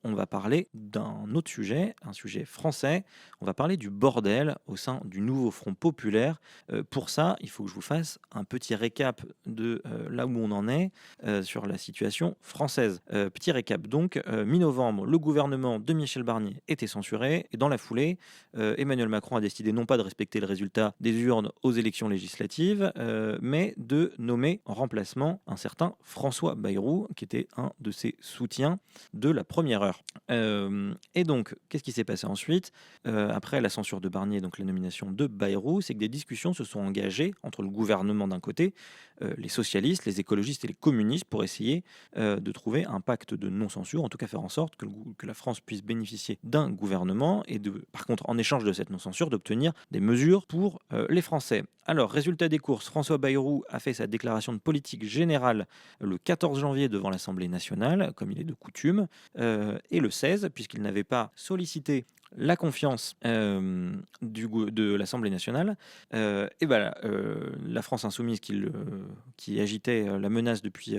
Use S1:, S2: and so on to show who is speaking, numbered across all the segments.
S1: on va parler d'un autre sujet, un sujet français. On va parler du bordel au sein du nouveau Front populaire. Pour ça, il faut que je vous fasse un petit récap de là où on en est sur la situation française. Petit récap donc, mi-novembre, le gouvernement de Michel Barnier était censuré et dans la foulée, Emmanuel Macron a décidé non pas de respecter le résultat des urnes aux élections législatives, mais de nommer en remplacement un certain François Bayrou, qui était un de ses soutiens de la première heure. Et donc, qu'est-ce qui s'est passé ensuite après la censure de Barnier, donc la nomination de Bayrou? C'est que des discussions se sont engagées entre le gouvernement d'un côté, les socialistes, les écologistes et les communistes pour essayer de trouver un pacte de non-censure, en tout cas faire en sorte que la France puisse bénéficier d'un gouvernement et par contre, en échange de cette non-censure, d'obtenir des mesures pour les Français. Alors, résultat des courses, François Bayrou a fait sa déclaration de politique générale le 14 janvier devant l'Assemblée nationale, comme il est de coutume, et le 16, puisqu'il n'avait pas sollicité la confiance de l'Assemblée nationale, et voilà, la France insoumise qui agitait la menace depuis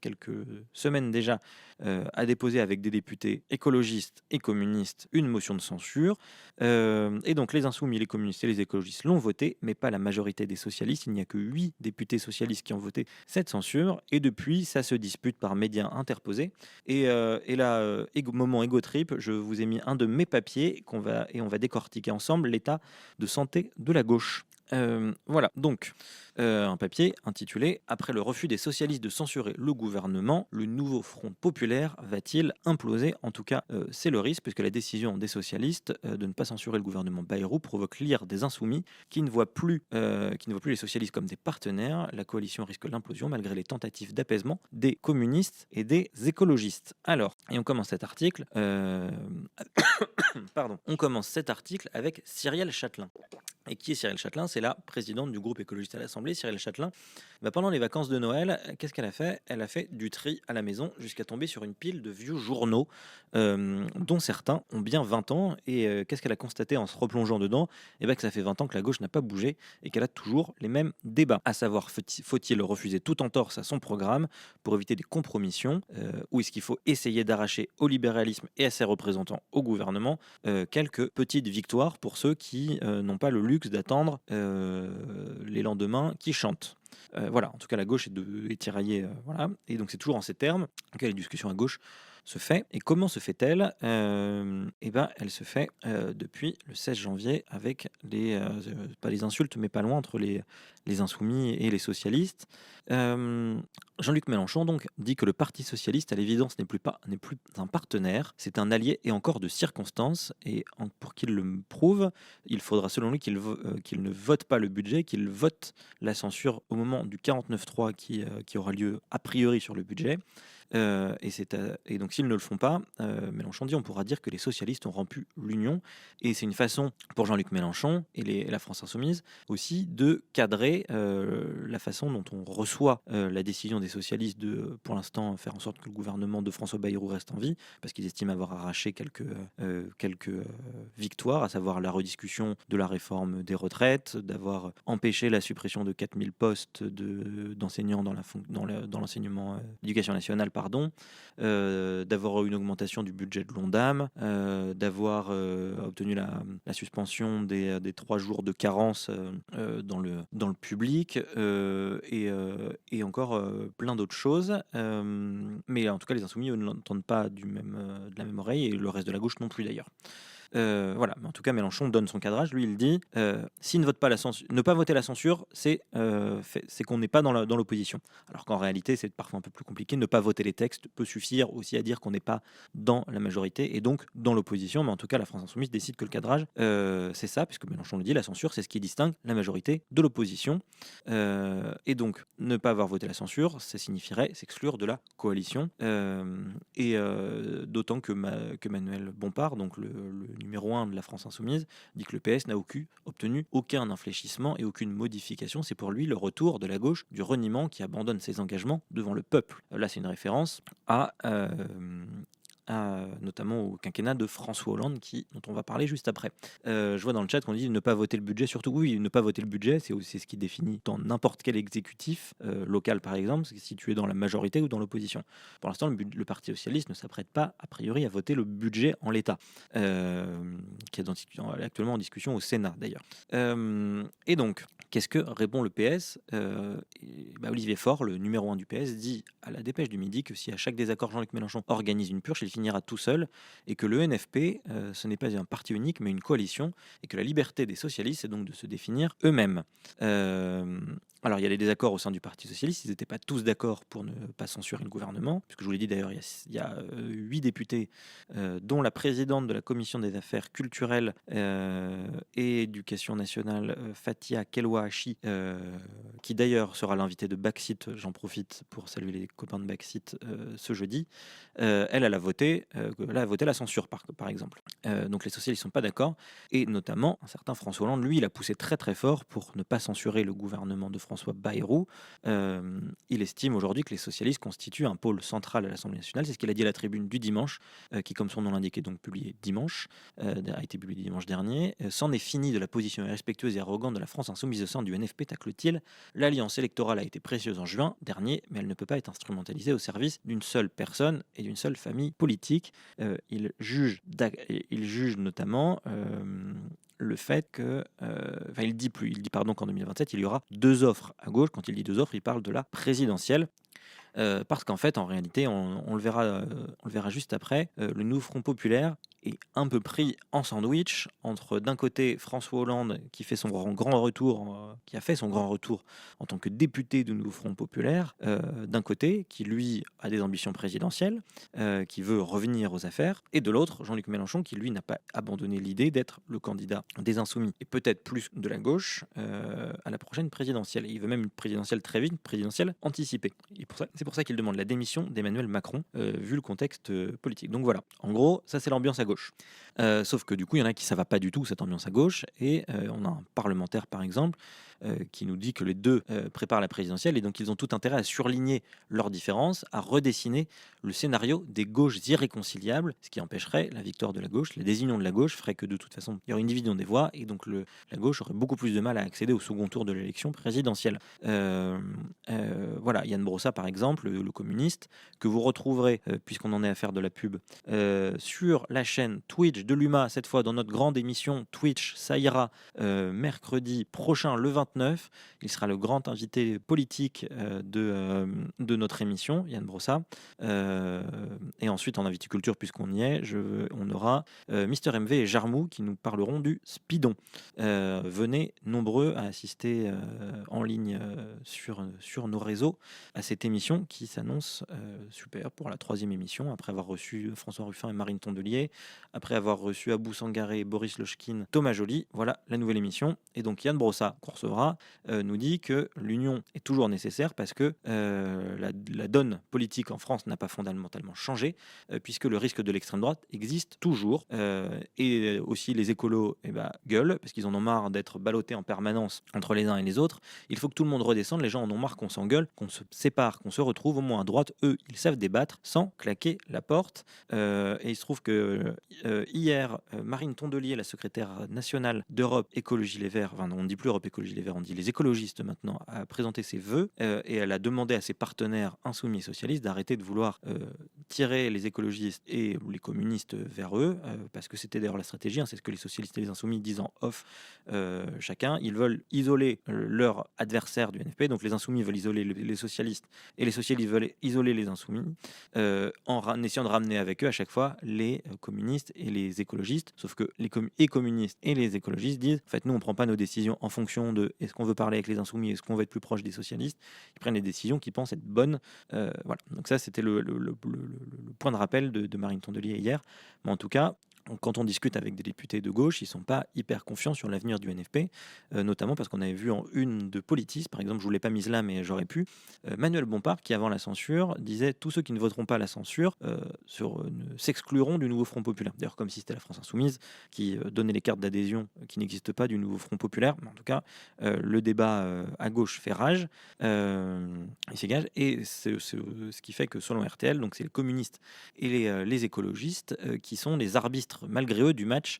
S1: quelques semaines déjà, a déposé avec des députés écologistes et communistes une motion de censure. Et donc les insoumis, les communistes et les écologistes l'ont voté, mais pas la majorité des socialistes. Il n'y a que 8 députés socialistes qui ont voté cette censure. Et depuis, ça se dispute par médias interposés. Et là, moment égo trip, je vous ai mis un de mes papiers et on va décortiquer ensemble l'état de santé de la gauche. Voilà, donc un papier intitulé Après le refus des socialistes de censurer le gouvernement, le nouveau Front populaire va-t-il imploser? En tout cas, c'est le risque, puisque la décision des socialistes de ne pas censurer le gouvernement Bayrou provoque l'ire des insoumis qui ne voient plus les socialistes comme des partenaires. La coalition risque l'implosion malgré les tentatives d'apaisement des communistes et des écologistes. Alors, et on commence cet article. Pardon, on commence cet article avec Cyrielle Châtelain. Et qui est Cyrielle Châtelain? C'est la présidente du groupe écologiste à l'Assemblée. Cyrielle Châtelain, pendant les vacances de Noël, qu'est-ce qu'elle a fait? Elle a fait du tri à la maison jusqu'à tomber sur une pile de vieux journaux, dont certains ont bien 20 ans. Et qu'est-ce qu'elle a constaté en se replongeant dedans? Que ça fait 20 ans que la gauche n'a pas bougé et qu'elle a toujours les mêmes débats. À savoir, faut-il refuser tout entorse à son programme pour éviter des compromissions, ou est-ce qu'il faut essayer d'arracher au libéralisme et à ses représentants au gouvernement quelques petites victoires pour ceux qui n'ont pas le luxe d'attendre les lendemains qui chantent. Voilà, en tout cas la gauche est tiraillée, voilà, et donc c'est toujours en ces termes que les discussions à gauche se fait. Et comment se fait-elle? Elle se fait depuis le 16 janvier avec pas les insultes, mais pas loin, entre les insoumis et les socialistes. Jean-Luc Mélenchon donc dit que le Parti socialiste, à l'évidence, n'est plus un partenaire, c'est un allié et encore de circonstance. Et pour qu'il le prouve, il faudra selon lui qu'il ne vote pas le budget, qu'il vote la censure au moment du 49.3 qui aura lieu a priori sur le budget. Et donc s'ils ne le font pas, Mélenchon dit, on pourra dire que les socialistes ont rompu l'union. Et c'est une façon pour Jean-Luc Mélenchon et la France insoumise aussi de cadrer la façon dont on reçoit la décision des socialistes de, pour l'instant, faire en sorte que le gouvernement de François Bayrou reste en vie, parce qu'ils estiment avoir arraché quelques victoires, à savoir la rediscussion de la réforme des retraites, d'avoir empêché la suppression de 4000 postes d'enseignants dans l'enseignement d'éducation nationale, d'avoir une augmentation du budget de l'Ondam, d'avoir obtenu la suspension des 3 jours de carence dans le public, et encore plein d'autres choses. Mais en tout cas, les insoumis, eux, ne l'entendent pas de la même oreille, et le reste de la gauche non plus d'ailleurs. Voilà, mais en tout cas, Mélenchon donne son cadrage. Lui, il dit s'il ne vote pas ne pas voter la censure, c'est qu'on n'est pas dans l'opposition. Alors qu'en réalité, c'est parfois un peu plus compliqué. Ne pas voter les textes peut suffire aussi à dire qu'on n'est pas dans la majorité et donc dans l'opposition. Mais en tout cas, la France Insoumise décide que le cadrage, c'est ça, puisque Mélenchon le dit, la censure, c'est ce qui distingue la majorité de l'opposition. Et donc, ne pas avoir voté la censure, ça signifierait s'exclure de la coalition. D'autant que Manuel Bompard, donc le numéro 1 de la France Insoumise, dit que le PS n'a obtenu aucun infléchissement et aucune modification. C'est pour lui le retour de la gauche du reniement qui abandonne ses engagements devant le peuple. Là, c'est une référence à notamment au quinquennat de François Hollande, dont on va parler juste après. Je vois dans le chat qu'on dit ne pas voter le budget, surtout oui, ne pas voter le budget, c'est ce qui définit dans n'importe quel exécutif local par exemple, si tu es dans la majorité ou dans l'opposition. Pour l'instant, le Parti socialiste ne s'apprête pas, a priori, à voter le budget en l'état, qui est actuellement en discussion au Sénat d'ailleurs. Et donc, qu'est-ce que répond le PS? Olivier Faure, le numéro 1 du PS, dit à la Dépêche du Midi que si à chaque désaccord Jean-Luc Mélenchon organise une purge, il finira tout seul, et que le NFP, ce n'est pas un parti unique mais une coalition, et que la liberté des socialistes c'est donc de se définir eux-mêmes. Alors, il y a des désaccords au sein du Parti socialiste. Ils n'étaient pas tous d'accord pour ne pas censurer le gouvernement. Puisque je vous l'ai dit d'ailleurs, il y a 8 députés, dont la présidente de la commission des affaires culturelles et éducation nationale, Fatia Kelwahachi, qui d'ailleurs sera l'invité de Backseat. J'en profite pour saluer les copains de Backseat ce jeudi. Elle a voté la censure, par exemple. Donc les socialistes ne sont pas d'accord. Et notamment, un certain François Hollande, lui, il a poussé très très fort pour ne pas censurer le gouvernement de François Bayrou. Il estime aujourd'hui que les socialistes constituent un pôle central à l'Assemblée nationale. C'est ce qu'il a dit à la Tribune du dimanche, qui, comme son nom l'indique, est donc publié dimanche, a été publié dimanche dernier. C'en est fini de la position irrespectueuse et arrogante de la France insoumise au sein du NFP, tacle-t-il. L'alliance électorale a été précieuse en juin dernier, mais elle ne peut pas être instrumentalisée au service d'une seule personne et d'une seule famille politique. Il juge notamment le fait que, il dit qu'en 2027, il y aura 2 offres à gauche. Quand il dit 2 offres, il parle de la présidentielle. Parce qu'en fait, en réalité, on le verra juste après, le nouveau Front populaire est un peu pris en sandwich entre, d'un côté, François Hollande qui a fait son grand retour en tant que député du nouveau Front populaire, d'un côté, qui lui a des ambitions présidentielles, qui veut revenir aux affaires, et de l'autre, Jean-Luc Mélenchon, qui lui n'a pas abandonné l'idée d'être le candidat des Insoumis, et peut-être plus de la gauche, à la prochaine présidentielle. Et il veut même une présidentielle très vite, une présidentielle anticipée. Et c'est pour ça qu'il demande la démission d'Emmanuel Macron, vu le contexte politique. Donc voilà, en gros, ça c'est l'ambiance à gauche. Sauf que du coup, il y en a qui ça va pas du tout, cette ambiance à gauche, et on a un parlementaire par exemple qui nous dit que les deux préparent la présidentielle, et donc ils ont tout intérêt à surligner leurs différences, à redessiner le scénario des gauches irréconciliables, ce qui empêcherait la victoire de la gauche. La désunion de la gauche ferait que de toute façon, il y aurait une division des voix, et donc la gauche aurait beaucoup plus de mal à accéder au second tour de l'élection présidentielle. Voilà, Yann Brossa par exemple, le communiste, que vous retrouverez, puisqu'on en est à faire de la pub, sur la chaîne Twitch de l'UMA, cette fois dans notre grande émission Twitch, ça ira, mercredi prochain, le 29. Il sera le grand invité politique de notre émission, Yann Brossa. Et ensuite, en inviticulture, puisqu'on y est, on aura Mister MV et Jarmou qui nous parleront du Speedon. Venez nombreux à assister en ligne sur nos réseaux à cette émission qui s'annonce super pour la 3e émission, après avoir reçu François Ruffin et Marine Tondelier, après avoir reçu Abou Sangaré, Boris Lochkin, Thomas Joly. Voilà la nouvelle émission. Et donc Yann Brossa, qu'on recevra, nous dit que l'union est toujours nécessaire parce que la donne politique en France n'a pas fondamentalement changé, puisque le risque de l'extrême droite existe toujours. Et aussi les écolos gueulent, parce qu'ils en ont marre d'être ballottés en permanence entre les uns et les autres. Il faut que tout le monde redescende, les gens en ont marre qu'on s'engueule, qu'on se sépare, qu'on se retrouve au moins à droite. Eux, ils savent débattre sans claquer la porte. Et il se trouve que hier, Marine Tondelier, la secrétaire nationale d'Europe Écologie Les Verts, on ne dit plus Europe Écologie Les Verts, on dit les écologistes maintenant, a présenté ses vœux, et elle a demandé à ses partenaires insoumis et socialistes d'arrêter de vouloir tirer les écologistes et les communistes vers eux, parce que c'était d'ailleurs la stratégie, c'est ce que les socialistes et les insoumis disent en off chacun. Ils veulent isoler leur adversaire du NFP, donc les insoumis veulent isoler les socialistes, et les socialistes veulent isoler les insoumis, en essayant de ramener avec eux à chaque fois les communistes et les écologistes. Sauf que les communistes et les écologistes disent, en fait, nous on prend pas nos décisions en fonction de est-ce qu'on veut parler avec les insoumis, est-ce qu'on veut être plus proche des socialistes. Ils prennent les décisions qu'ils pensent être bonnes. Voilà. Donc ça, c'était le point de rappel de Marine Tondelier hier. Mais en tout cas, quand on discute avec des députés de gauche, ils sont pas hyper confiants sur l'avenir du NFP, notamment parce qu'on avait vu en une de Politis, par exemple, je vous l'ai pas mise là, mais j'aurais pu, Manuel Bompard, qui avant la censure disait tous ceux qui ne voteront pas la censure s'excluront du nouveau Front populaire. D'ailleurs, comme si c'était la France insoumise qui donnait les cartes d'adhésion qui n'existent pas du nouveau Front populaire. Mais en tout cas, le débat à gauche fait rage, il s'égage, et ce qui fait que selon RTL, donc c'est les communistes et les écologistes qui sont les arbitres, malgré eux, du match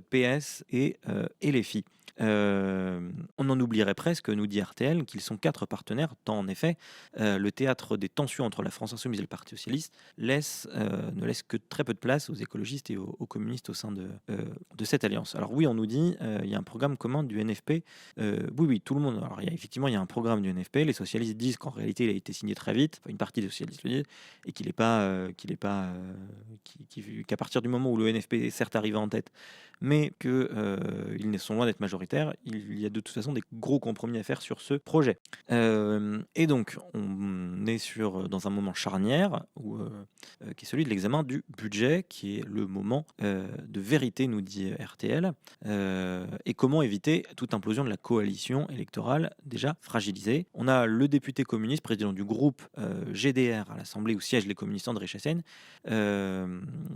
S1: PS et les filles. On en oublierait presque, nous dit RTL, qu'ils sont 4 partenaires, tant en effet le théâtre des tensions entre la France insoumise et le Parti socialiste ne laisse que très peu de place aux écologistes et aux communistes au sein de cette alliance. Alors oui, on nous dit il y a un programme commun du NFP. Oui, tout le monde. Alors effectivement, il y a un programme du NFP. Les socialistes disent qu'en réalité, il a été signé très vite. Enfin, une partie des socialistes le disent, et qu'à partir du moment où le NFP est certes arrivé en tête, mais qu'ils sont loin d'être majoritaires, il y a de toute façon des gros compromis à faire sur ce projet. Et donc, on est dans un moment charnière qui est celui de l'examen du budget, qui est le moment de vérité, nous dit RTL, et comment éviter toute implosion de la coalition électorale déjà fragilisée. On a le député communiste, président du groupe GDR à l'Assemblée où siègent les communistes, André Chassaigne,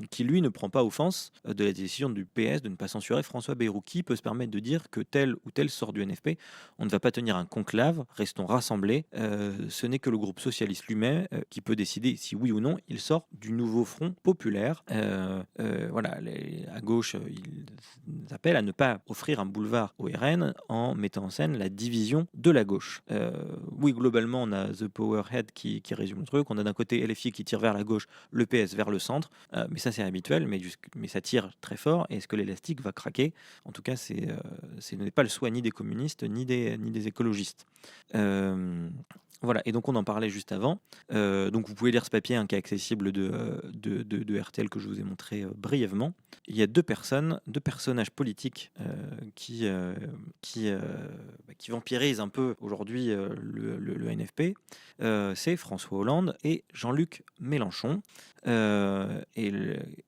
S1: qui lui ne prend pas offense de la décision du PS de ne pas censurer François Bayrou. Qui peut se permettre de dire que tel ou tel sort du NFP? On ne va pas tenir un conclave, restons rassemblés. Ce n'est que le groupe socialiste lui-même qui peut décider si oui ou non il sort du nouveau Front populaire. Voilà, à gauche, ils appellent à ne pas offrir un boulevard au RN en mettant en scène la division de la gauche. Oui, globalement, on a The Powerhead qui résume le truc. On a d'un côté LFI qui tire vers la gauche, le PS vers le centre, mais ça c'est habituel, mais ça tire très fort. Et est-ce que l'élastique va craquer? En tout cas, ce n'est pas le souhait ni des communistes ni des écologistes. Voilà, et donc on en parlait juste avant. Donc vous pouvez lire ce papier qui est accessible de RTL que je vous ai montré brièvement. Il y a deux personnages politiques qui vampirisent un peu aujourd'hui le NFP. C'est François Hollande et Jean-Luc Mélenchon. Et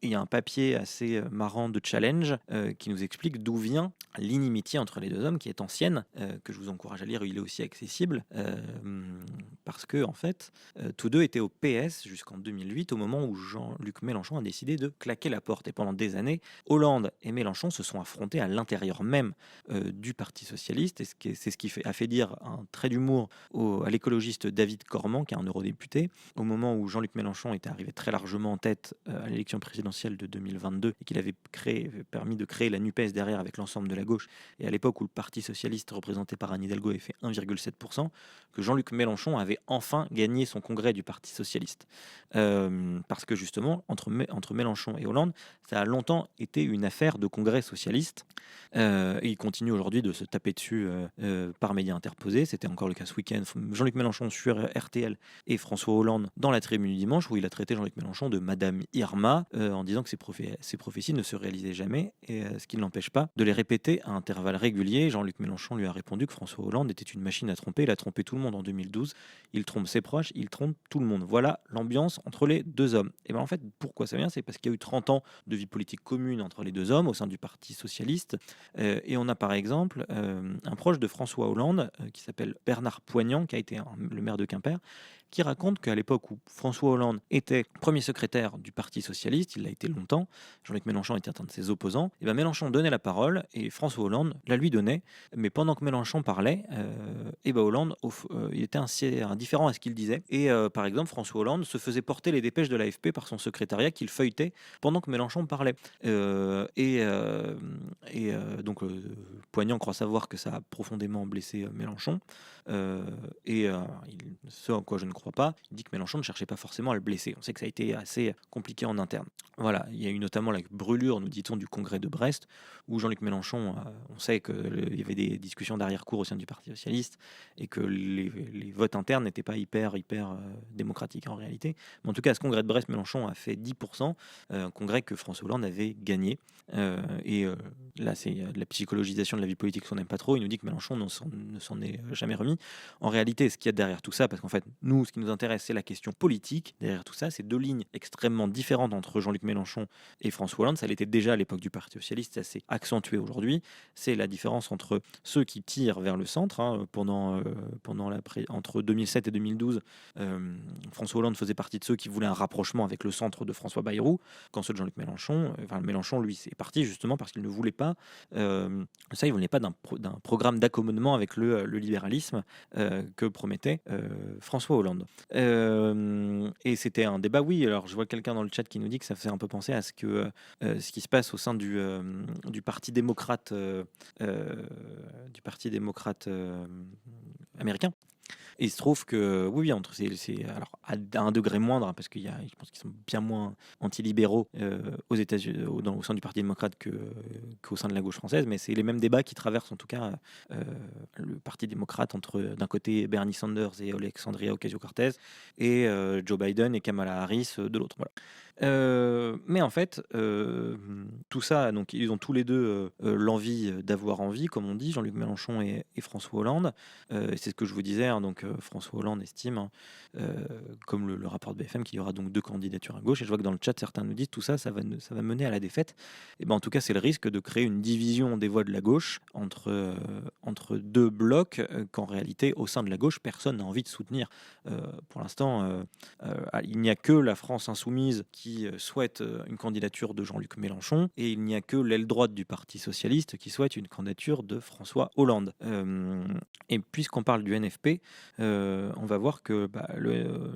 S1: il y a un papier assez marrant de Challenge qui nous explique d'où vient l'inimitié entre les deux hommes, qui est ancienne, que je vous encourage à lire, il est aussi accessible, parce que en fait, tous deux étaient au PS jusqu'en 2008, au moment où Jean-Luc Mélenchon a décidé de claquer la porte. Et pendant des années, Hollande et Mélenchon se sont affrontés à l'intérieur même du Parti socialiste, et c'est ce qui a fait dire un trait d'humour à l'écologiste David Cormand, qui est un eurodéputé, au moment où Jean-Luc Mélenchon était arrivé très largement en tête à l'élection présidentielle de 2022 et qu'il avait permis de créer la NUPES derrière avec l'ensemble de la gauche, et à l'époque où le Parti socialiste représenté par Anne Hidalgo avait fait 1,7%, que Jean-Luc Mélenchon avait enfin gagné son congrès du Parti socialiste. Parce que justement, entre Mélenchon et Hollande, ça a longtemps été une affaire de congrès socialiste, et il continue aujourd'hui de se taper dessus par médias interposés. C'était encore le cas ce week-end. Jean-Luc Mélenchon sur RTL et François Hollande dans la Tribune du dimanche, où il a traité Jean-Luc Mélenchon de Madame Irma, en disant que ses prophéties ne se réalisaient jamais, et ce qui ne l'empêche pas de les répéter à intervalles réguliers. Jean-Luc Mélenchon lui a répondu que François Hollande était une machine à tromper. Il a trompé tout le monde en 2012. Il trompe ses proches, il trompe tout le monde. Voilà l'ambiance entre les deux hommes. Et bien en fait, pourquoi ça vient? C'est parce qu'il y a eu 30 ans de vie politique commune entre les deux hommes au sein du Parti socialiste. Et on a par exemple un proche de François Hollande qui s'appelle Bernard Poignant, qui a été le maire de Quimper, qui raconte qu'à l'époque où François Hollande était premier secrétaire du Parti socialiste, il l'a été longtemps, Jean-Luc Mélenchon était un de ses opposants, et ben Mélenchon donnait la parole et François Hollande la lui donnait, mais pendant que Mélenchon parlait, et ben Hollande il était indifférent à ce qu'il disait, et par exemple François Hollande se faisait porter les dépêches de l'AFP par son secrétariat qu'il feuilletait pendant que Mélenchon parlait. Donc Poignant croit savoir que ça a profondément blessé Mélenchon, ce en quoi je ne crois pas, il dit que Mélenchon ne cherchait pas forcément à le blesser. On sait que ça a été assez compliqué en interne. Voilà, il y a eu notamment la brûlure, nous dit-on, du congrès de Brest, où Jean-Luc Mélenchon, on sait qu'il y avait des discussions d'arrière-cour au sein du Parti socialiste, et que les votes internes n'étaient pas hyper démocratiques en réalité. Mais en tout cas, à ce congrès de Brest, Mélenchon a fait 10%, un congrès que François Hollande avait gagné. là c'est de la psychologisation de la vie politique qu'on n'aime pas trop, il nous dit que Mélenchon ne s'en est jamais remis. En réalité, ce qu'il y a derrière tout ça, parce qu'en fait, nous, ce qui nous intéresse, c'est la question politique. Derrière tout ça, c'est deux lignes extrêmement différentes entre Jean-Luc Mélenchon et François Hollande. Ça l'était déjà à l'époque du Parti socialiste, ça s'est accentué aujourd'hui. C'est la différence entre ceux qui tirent vers le centre. Entre 2007 et 2012, François Hollande faisait partie de ceux qui voulaient un rapprochement avec le centre de François Bayrou, quand ceux de Jean-Luc Mélenchon, Mélenchon, lui, c'est parti justement parce qu'il ne voulait pas, il ne voulait pas d'un programme d'accommodement avec le libéralisme que promettait François Hollande. Et c'était un débat, oui. Alors, je vois quelqu'un dans le chat qui nous dit que ça fait un peu penser à ce qui se passe au sein du Parti démocrate, américain. Et il se trouve que oui, alors à un degré moindre, parce je pense qu'ils sont bien moins antilibéraux aux États-Unis, au sein du Parti démocrate qu'au sein de la gauche française, mais c'est les mêmes débats qui traversent en tout cas le Parti démocrate entre d'un côté Bernie Sanders et Alexandria Ocasio-Cortez et Joe Biden et Kamala Harris de l'autre. Voilà. Mais en fait, tout ça, donc ils ont tous les deux l'envie d'avoir envie, comme on dit, Jean-Luc Mélenchon et François Hollande. Et c'est ce que je vous disais, hein, donc François Hollande estime, hein, comme le rapport de BFM, qu'il y aura donc 2 candidatures à gauche. Et je vois que dans le chat, certains nous disent tout ça, ça va mener à la défaite. Et ben en tout cas, c'est le risque de créer une division des voix de la gauche entre 2 blocs qu'en réalité, au sein de la gauche, personne n'a envie de soutenir. Pour l'instant, il n'y a que la France insoumise qui souhaite une candidature de Jean-Luc Mélenchon, et il n'y a que l'aile droite du Parti socialiste qui souhaite une candidature de François Hollande. Et puisqu'on parle du NFP, on va voir que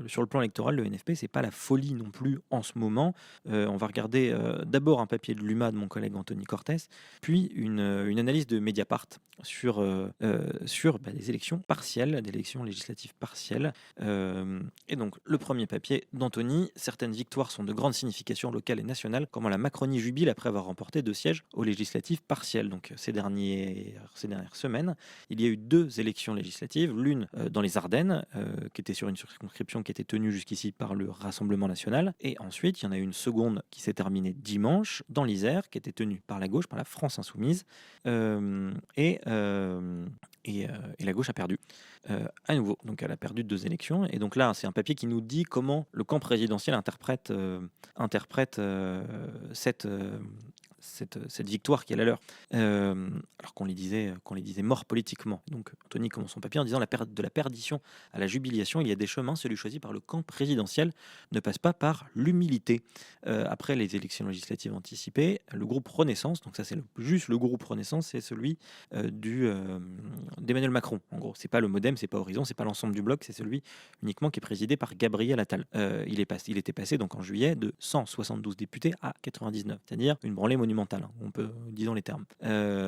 S1: sur le plan électoral, le NFP, c'est pas la folie non plus en ce moment. On va regarder d'abord un papier de l'UMA de mon collègue Anthony Cortès, puis une analyse de Mediapart sur des élections partielles, des élections législatives partielles. Et donc, le premier papier d'Anthony: certaines victoires sont de grande signification locale et nationale, comment la Macronie jubile après avoir remporté 2 sièges aux législatives partielles. Donc, ces dernières semaines, il y a eu 2 élections législatives, l'une dans les Ardennes, qui était sur une circonscription qui était tenue jusqu'ici par le Rassemblement national, et ensuite, il y en a eu une seconde qui s'est terminée dimanche, dans l'Isère, qui était tenue par la gauche, par la France insoumise, et la gauche a perdu à nouveau. Donc elle a perdu 2 élections. Et donc là, c'est un papier qui nous dit comment le camp présidentiel interprète cette victoire qui est la leur. Alors qu'on les disait morts politiquement. Donc Anthony commence son papier en disant: de la perdition à la jubilation, il y a des chemins, celui choisi par le camp présidentiel ne passe pas par l'humilité. Après les élections législatives anticipées, le groupe Renaissance, donc ça c'est juste le groupe Renaissance, c'est celui d'Emmanuel Macron. En gros, c'est pas le MoDem, c'est pas Horizon, c'est pas l'ensemble du bloc, c'est celui uniquement qui est présidé par Gabriel Attal. Il était passé donc en juillet de 172 députés à 99, c'est-à-dire une branlée monumentale, hein, disons les termes.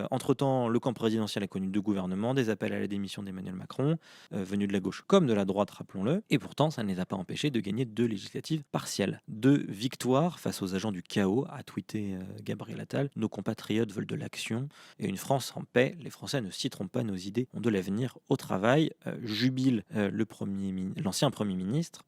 S1: Entre-temps, le camp présidentiel a connu 2 gouvernements, des appels à la démission d'Emmanuel Macron, venus de la gauche comme de la droite, rappelons-le, et pourtant ça ne les a pas empêchés de gagner 2 législatives partielles. 2 victoires face aux agents du chaos, a tweeté Gabriel Attal. Nos compatriotes veulent de l'action et une France en paix. Les Français ne citeront pas nos idées, ont de l'avenir au travail, jubile l'ancien Premier ministre.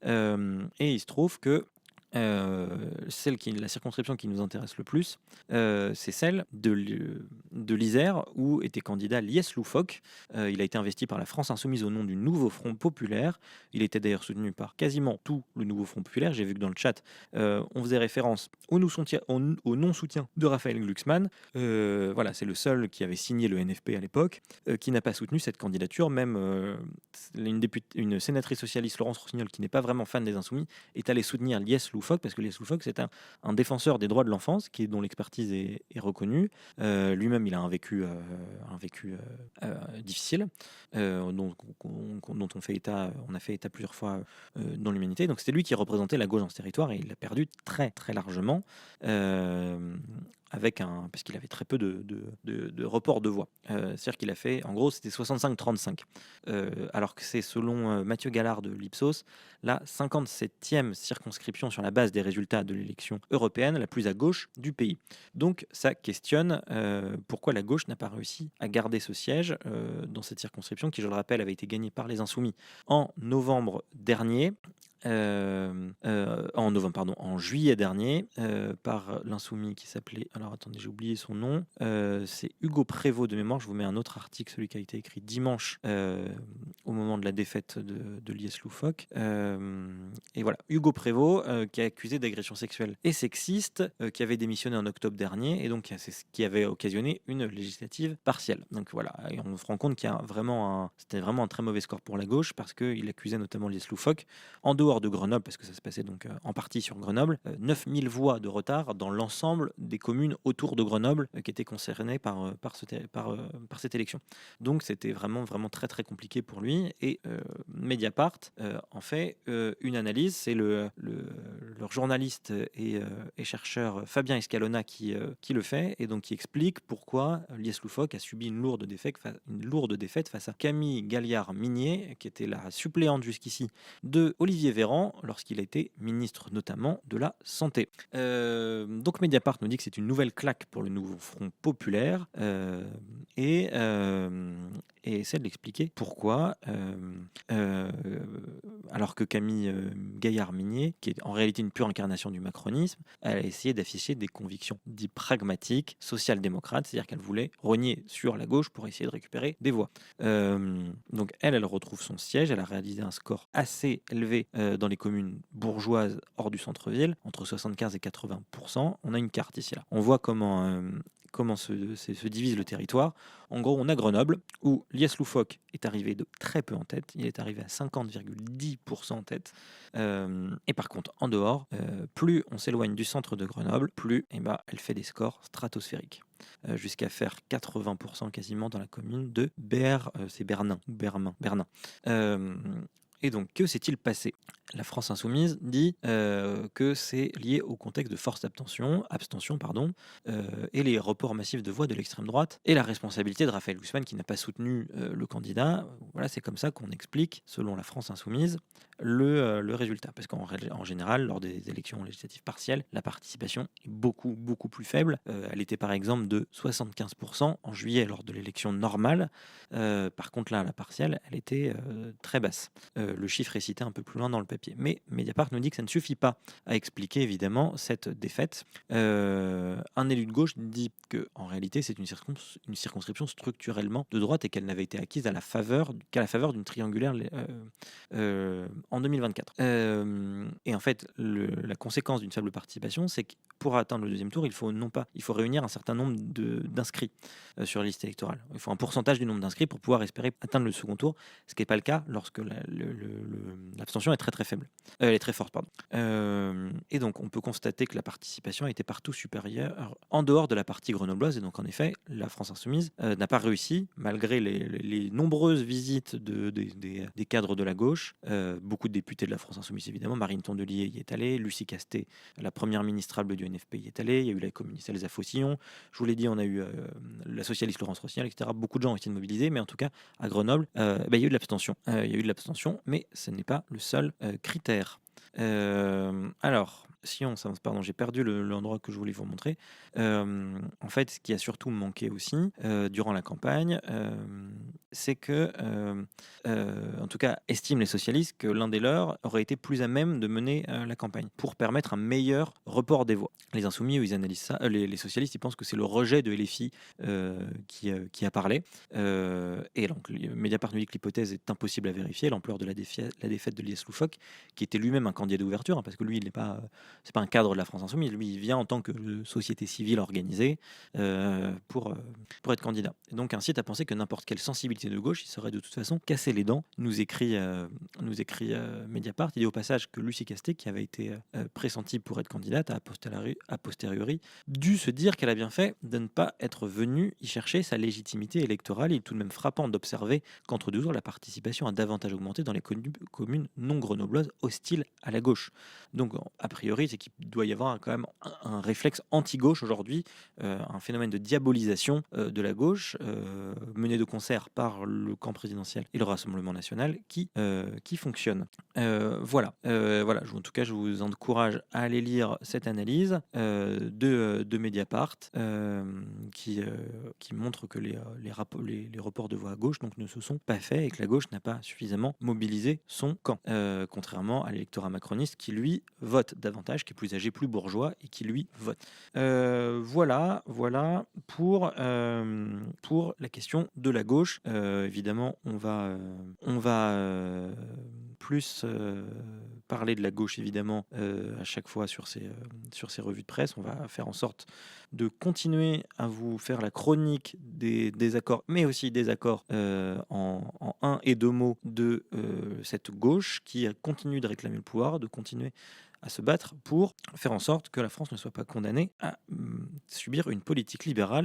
S1: Et il se trouve que la circonscription qui nous intéresse le plus, c'est celle de l'Isère, où était candidat Lies Loufoque. Il a été investi par la France insoumise au nom du Nouveau Front Populaire. Il était d'ailleurs soutenu par quasiment tout le Nouveau Front Populaire. J'ai vu que dans le chat, on faisait référence au non-soutien de Raphaël Glucksmann. Voilà, c'est le seul qui avait signé le NFP à l'époque, qui n'a pas soutenu cette candidature. Même une sénatrice socialiste, Laurence Rossignol, qui n'est pas vraiment fan des Insoumis, est allée soutenir Lies Loufoque, parce que Lies Loufoque, c'est un défenseur des droits de l'enfance, dont l'expertise est reconnue. Lui-même, il a un vécu difficile, dont on a fait état plusieurs fois dans l'Humanité. Donc c'était lui qui représentait la gauche dans ce territoire, et il l'a perdu très très largement, parce qu'il avait très peu de report de voix. C'est-à-dire qu'il a fait, en gros, c'était 65-35. Alors que c'est, selon Mathieu Gallard de l'Ipsos, la 57e circonscription sur la base des résultats de l'élection européenne, la plus à gauche du pays. Donc ça questionne pourquoi la gauche n'a pas réussi à garder ce siège dans cette circonscription qui, je le rappelle, avait été gagnée par les Insoumis en novembre dernier. en novembre, pardon, en juillet dernier, par l'insoumis qui s'appelait, alors attendez, j'ai oublié son nom, c'est Hugo Prévost de mémoire. Je vous mets un autre article, celui qui a été écrit dimanche, au moment de la défaite de l'IS Loufoque. Et voilà, Hugo Prévost, qui est accusé d'agression sexuelle et sexiste, qui avait démissionné en octobre dernier, et donc c'est ce qui avait occasionné une législative partielle. Donc voilà, et on se rend compte qu'il y a c'était vraiment un très mauvais score pour la gauche, parce qu'il accusait notamment l'IS Loufoque, en dehors de Grenoble, parce que ça se passait donc en partie sur Grenoble, 9000 voix de retard dans l'ensemble des communes autour de Grenoble qui étaient concernées par cette élection. Donc c'était vraiment très très compliqué pour lui, et Mediapart en fait une analyse. C'est leur journaliste et chercheur Fabien Escalona qui le fait, et donc qui explique pourquoi l'IS Loufoque a subi une lourde défaite face à Camille Galliard-Minier, qui était la suppléante jusqu'ici de Olivier Véran lorsqu'il a été ministre notamment de la Santé. Donc Mediapart nous dit que c'est une nouvelle claque pour le nouveau Front populaire, et essaie de l'expliquer pourquoi, alors que Camille Gaillard-Minier, qui est en réalité une pure incarnation du macronisme, elle a essayé d'afficher des convictions dites pragmatiques, social-démocrates, c'est-à-dire qu'elle voulait rogner sur la gauche pour essayer de récupérer des voix. Donc elle retrouve son siège, elle a réalisé un score assez élevé dans les communes bourgeoises hors du centre-ville, entre 75 et 80%. On a une carte ici là. On voit comment se divise le territoire. En gros, on a Grenoble, où l'IS Loufoque est arrivé de très peu en tête. Il est arrivé à 50,10% en tête. Et par contre, en dehors, plus on s'éloigne du centre de Grenoble, plus elle fait des scores stratosphériques. Jusqu'à faire 80% quasiment dans la commune de Bernin. Et donc, que s'est-il passé? La France insoumise dit que c'est lié au contexte de forte abstention, et les reports massifs de voix de l'extrême droite, et la responsabilité de Raphaël Glucksmann qui n'a pas soutenu le candidat. Voilà, c'est comme ça qu'on explique, selon la France insoumise, le résultat. Parce qu'en général, lors des élections législatives partielles, la participation est beaucoup plus faible. Elle était par exemple de 75% en juillet lors de l'élection normale. Par contre, là, à la partielle, elle était très basse. Le chiffre est cité un peu plus loin dans le papier. Mais Mediapart nous dit que ça ne suffit pas à expliquer évidemment cette défaite. Un élu de gauche dit qu'en réalité c'est une circonscription structurellement de droite, et qu'elle n'avait été acquise qu'à la faveur d'une triangulaire en 2024. Et en fait, la conséquence d'une faible participation, c'est que pour atteindre le deuxième tour, il faut réunir un certain nombre d'inscrits sur la liste électorale. Il faut un pourcentage du nombre d'inscrits pour pouvoir espérer atteindre le second tour, ce qui n'est pas le cas lorsque l'abstention est très faible. Elle est très forte, pardon. Et donc, on peut constater que la participation a été partout supérieure en dehors de la partie grenobloise. Et donc, en effet, la France insoumise n'a pas réussi, malgré les nombreuses visites des cadres de la gauche. Beaucoup de députés de la France insoumise, évidemment. Marine Tondelier y est allée, Lucie Castet, la première ministrable du NFP, y est allée. Il y a eu la communiste Elsa Faucillon. Je vous l'ai dit, on a eu la socialiste Laurence Rossignol, etc. Beaucoup de gens ont été mobilisés, mais en tout cas, à Grenoble, il y a eu de l'abstention. Mais ce n'est pas le seul critère. Alors, pardon, j'ai perdu l'endroit que je voulais vous montrer. En fait, ce qui a surtout manqué aussi durant la campagne, c'est que, en tout cas, estiment les socialistes que l'un des leurs aurait été plus à même de mener la campagne pour permettre un meilleur report des voix. Les insoumis, ils analysent ça. Les socialistes, ils pensent que c'est le rejet de LFI qui a parlé. Et donc, Mediapart nous dit que l'hypothèse est impossible à vérifier. L'ampleur de la défaite de l'IS Loufoque, qui était lui-même un candidat d'ouverture, parce que lui, c'est pas un cadre de la France insoumise. Lui, il vient en tant que société civile organisée pour être candidat. Et donc, un site a pensé que n'importe quelle sensibilité de gauche, il serait de toute façon cassé les dents. Nous écrit Mediapart. Il dit au passage que Lucie Castet, qui avait été pressentie pour être candidate, a posteriori dû se dire qu'elle a bien fait de ne pas être venue y chercher sa légitimité électorale. Il est tout de même frappant d'observer qu'entre 2 jours, la participation a davantage augmenté dans les communes non grenobloises hostiles à la gauche. Donc, a priori, théorie, c'est qu'il doit y avoir quand même un réflexe anti-gauche aujourd'hui, un phénomène de diabolisation de la gauche, mené de concert par le camp présidentiel et le Rassemblement national, qui fonctionne. Voilà. En tout cas, je vous encourage à aller lire cette analyse de Mediapart, qui montre que les reports de voix à gauche donc, ne se sont pas faits et que la gauche n'a pas suffisamment mobilisé son camp, contrairement à l'électorat macroniste qui, lui, vote davantage, qui est plus âgé, plus bourgeois et qui, lui, vote. Voilà pour la question de la gauche. Évidemment, on va plus parler de la gauche, évidemment, à chaque fois sur ces revues de presse. On va faire en sorte de continuer à vous faire la chronique des désaccords, mais aussi des accords en un et deux mots de cette gauche qui continue de réclamer le pouvoir, de continuer à se battre pour faire en sorte que la France ne soit pas condamnée à subir une politique libérale